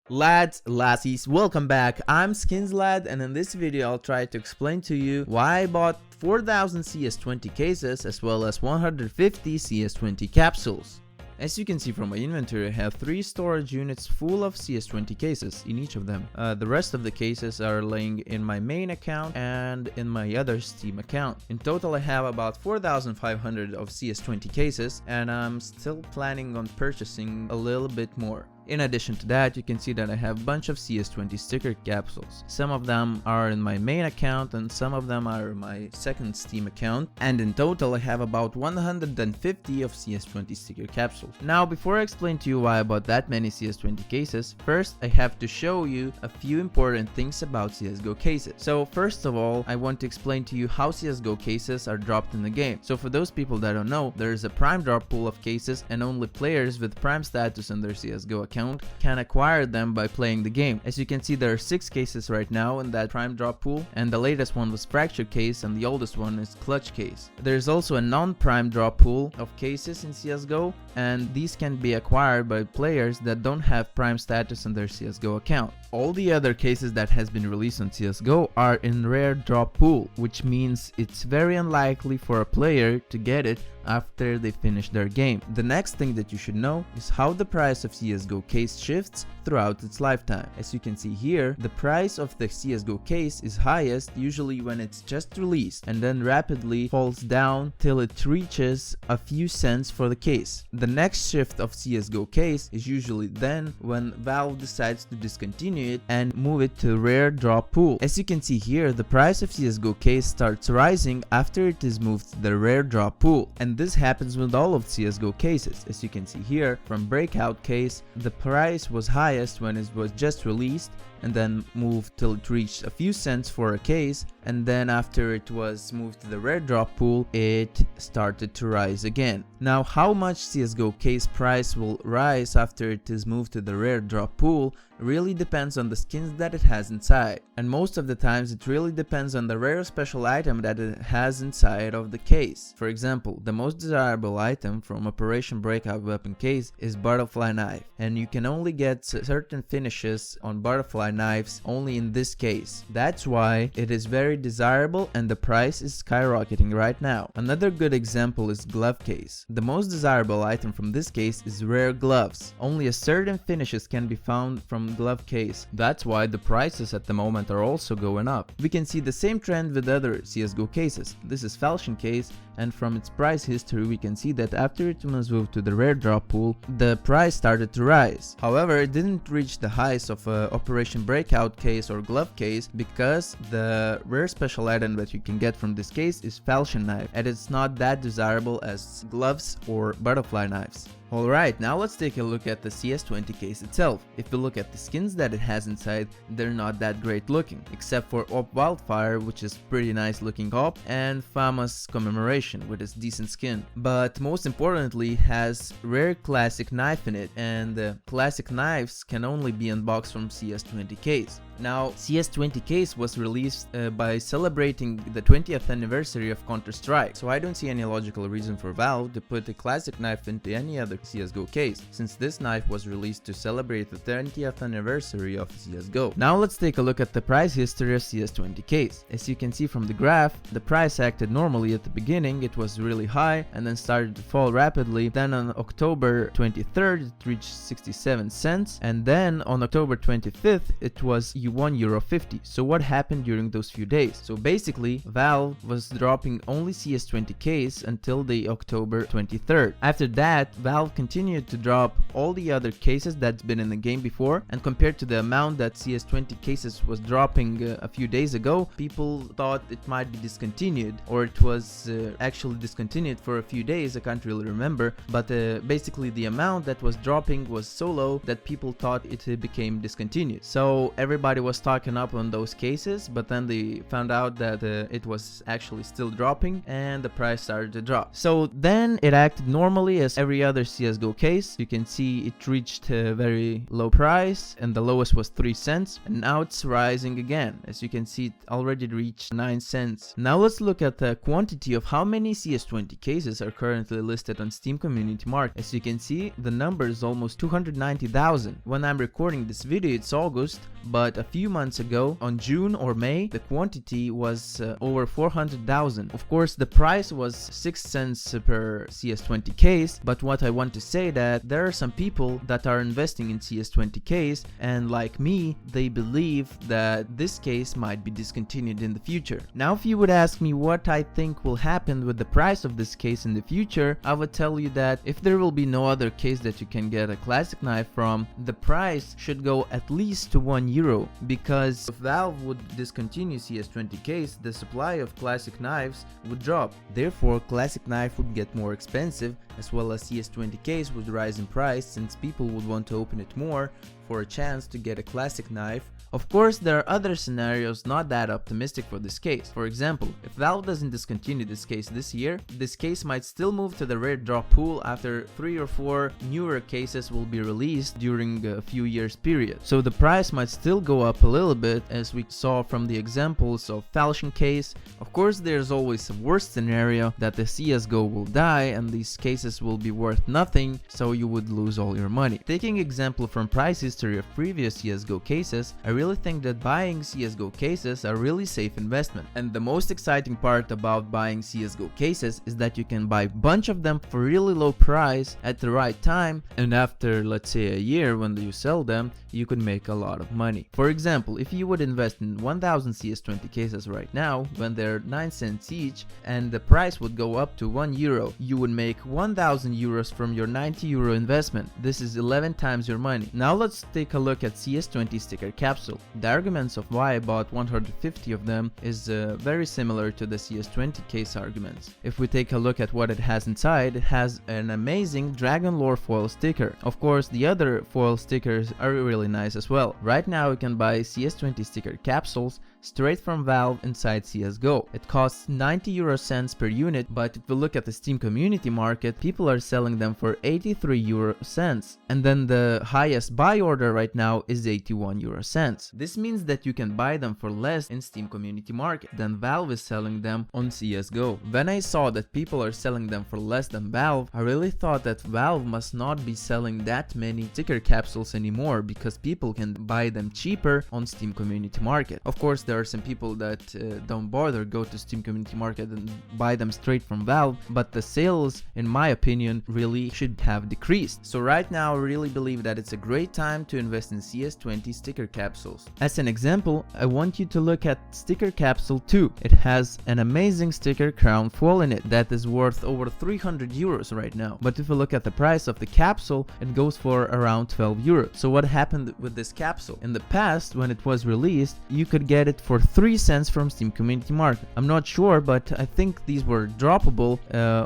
Lads, lassies, welcome back. I'm skinsLAD, and in this video I'll try to explain to you why I bought 4000 CS20 cases as well as 150 CS20 capsules. As you can see from my inventory, I have 3 storage units full of CS20 cases in each of them. The rest of the cases are laying in my main account and in my other Steam account. In total I have about 4500 of CS20 cases, and I'm still planning on purchasing a little bit more. In addition to that, you can see that I have a bunch of CS20 sticker capsules. Some of them are in my main account and some of them are in my second Steam account. And in total, I have about 150 of CS20 sticker capsules. Now, before I explain to you why I bought that many CS20 cases, first I have to show you a few important things about CSGO cases. So first of all, I want to explain to you how CSGO cases are dropped in the game. So for those people that don't know, there is a prime drop pool of cases and only players with prime status in their CSGO account can acquire them by playing the game. As you can see, there are 6 cases right now in that prime drop pool, and the latest one was fracture case and the oldest one is clutch case. There's also a non-prime drop pool of cases in CSGO, and these can be acquired by players that don't have prime status in their CSGO account. All the other cases that has been released on CSGO are in rare drop pool, which means it's very unlikely for a player to get it after they finish their game. The next thing that you should know is how the price of CSGO case shifts throughout its lifetime. As you can see here, the price of the CSGO case is highest usually when it's just released, and then rapidly falls down till it reaches a few cents for the case. The next shift of CSGO case is usually then when Valve decides to discontinue it and move it to rare drop pool. As you can see here, the price of CSGO case starts rising after it is moved to the rare drop pool, and this happens with all of CSGO cases. As you can see here, from breakout case, the price was highest when it was just released and then moved till it reached a few cents for a case, and then after it was moved to the rare drop pool, it started to rise again. Now, how much CSGO case price will rise after it is moved to the rare drop pool really depends on the skins that it has inside, and most of the times it really depends on the rare special item that it has inside of the case. For example, the most desirable item from Operation Breakout weapon case is butterfly knife, and you can only get certain finishes on butterfly knives only in this case. That's why it is very desirable and the price is skyrocketing right now. Another good example is glove case. The most desirable item from this case is rare gloves. Only a certain finishes can be found from glove case. That's why the prices at the moment are also going up. We can see the same trend with other CSGO cases. This is falchion case, and from its price history we can see that after it was moved to the rare drop pool, the price started to rise. However, it didn't reach the highs of Operation Breakout case or glove case because the rare special item that you can get from this case is falchion knife, and it's not that desirable as gloves or butterfly knives. Alright, now let's take a look at the CS20 case itself. If you look at the skins that it has inside, they're not that great looking, except for Op Wildfire, which is pretty nice looking op, and Famous Commemoration, with its decent skin. But most importantly, it has rare classic knife in it, and classic knives can only be unboxed from CS20 case. Now, CS20 case was released by celebrating the 20th anniversary of Counter-Strike, so I don't see any logical reason for Valve to put a classic knife into any other CSGO case, since this knife was released to celebrate the 20th anniversary of CSGO. Now let's take a look at the price history of CS20 case. As you can see from the graph, the price acted normally at the beginning. It was really high and then started to fall rapidly. Then on October 23rd it reached 67 cents, and then on October 25th it was €1.50. So what happened during those few days? So basically, Valve was dropping only CS20 case until the October 23rd. After that, Valve continued to drop all the other cases that's been in the game before, and compared to the amount that CS20 cases was dropping a few days ago, people thought it might be discontinued, or it was actually discontinued for a few days. I can't really remember, but basically the amount that was dropping was so low that people thought it became discontinued. So everybody was stocking up on those cases, but then they found out that it was actually still dropping and the price started to drop. So then it acted normally as every other CSGO case. You can see it reached a very low price and the lowest was 3 cents, and now it's rising again. As you can see, it already reached 9 cents. Now let's look at the quantity of how many CS20 cases are currently listed on Steam Community Market. As you can see, the number is almost 290,000. When I'm recording this video, it's August, but a few months ago, on June or May, the quantity was over 400,000. Of course, the price was 6 cents per CS20 case, but what I want to say that there are some people that are investing in CS20 case, and like me, they believe that this case might be discontinued in the future. Now, if you would ask me what I think will happen with the price of this case in the future, I would tell you that if there will be no other case that you can get a classic knife from, the price should go at least to €1, because if Valve would discontinue CS20 case, the supply of classic knives would drop. Therefore, classic knife would get more expensive, as well as CS20 case would rise in price since people would want to open it more for a chance to get a classic knife. Of course, there are other scenarios not that optimistic for this case. For example, if Valve doesn't discontinue this case this year, this case might still move to the rare drop pool after 3 or 4 newer cases will be released during a few years period. So the price might still go up a little bit, as we saw from the examples of Falchion case. Of course, there's always a worst scenario that the CSGO will die and these cases will be worth nothing, so you would lose all your money. Taking example from price history of previous CSGO cases, I really think that buying CSGO cases are really safe investment. And the most exciting part about buying CSGO cases is that you can buy a bunch of them for really low price at the right time, and after, let's say, a year when you sell them, you could make a lot of money. For example, if you would invest in 1000 CS20 cases right now when they're 9 cents each and the price would go up to €1, you would make €1000 from your €90 investment. This is 11 times your money. Now let's take a look at CS20 sticker capsule. The arguments of why I bought 150 of them is very similar to the CS20 case arguments. If we take a look at what it has inside, it has an amazing Dragon Lore foil sticker. Of course, the other foil stickers are really nice as well. Right now you can buy CS20 sticker capsules straight from Valve inside CSGO. It costs 90 cents per unit, but if we look at the Steam Community Market, people are selling them for 83 cents. And then the highest buy order right now is 81 cents. This means that you can buy them for less in Steam Community Market than Valve is selling them on CSGO. When I saw that people are selling them for less than Valve, I really thought that Valve must not be selling that many sticker capsules anymore, because people can buy them cheaper on Steam Community Market. Of course, there are some people that don't bother go to Steam Community Market and buy them straight from Valve, but the sales, in my opinion, really should have decreased. So right now I really believe that it's a great time to invest in CS20 sticker capsules. As an example, I want you to look at sticker capsule 2. It has an amazing sticker crown foil in it that is worth over €300 right now, but if you look at the price of the capsule, it goes for around €12. So what happened with this capsule? In the past, when it was released, you could get it for 3 cents from Steam Community Market. I'm not sure, but I think these were droppable,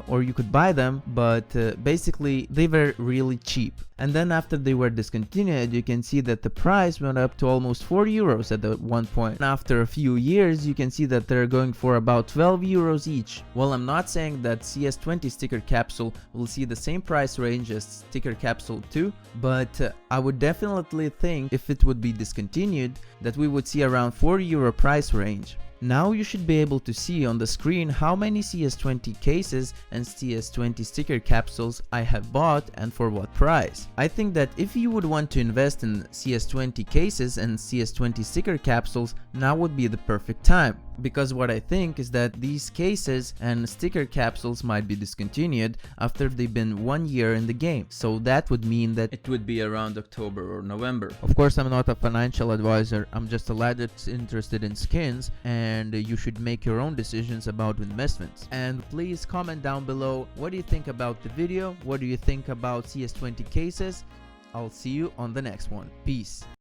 or you could buy them, but basically they were really cheap. And then after they were discontinued, you can see that the price went up to almost €4 at the one point. And after a few years, you can see that they're going for about €12 each. Well, I'm not saying that CS20 sticker capsule will see the same price range as sticker capsule 2, but I would definitely think if it would be discontinued, that we would see around €4 price range. Now you should be able to see on the screen how many CS20 cases and CS20 sticker capsules I have bought and for what price. I think that if you would want to invest in CS20 cases and CS20 sticker capsules, now would be the perfect time. Because what I think is that these cases and sticker capsules might be discontinued after they've been 1 year in the game. So that would mean that it would be around October or November. Of course, I'm not a financial advisor. I'm just a lad that's interested in skins, and you should make your own decisions about investments. And please comment down below, what do you think about the video? What do you think about CS20 cases? I'll see you on the next one. Peace.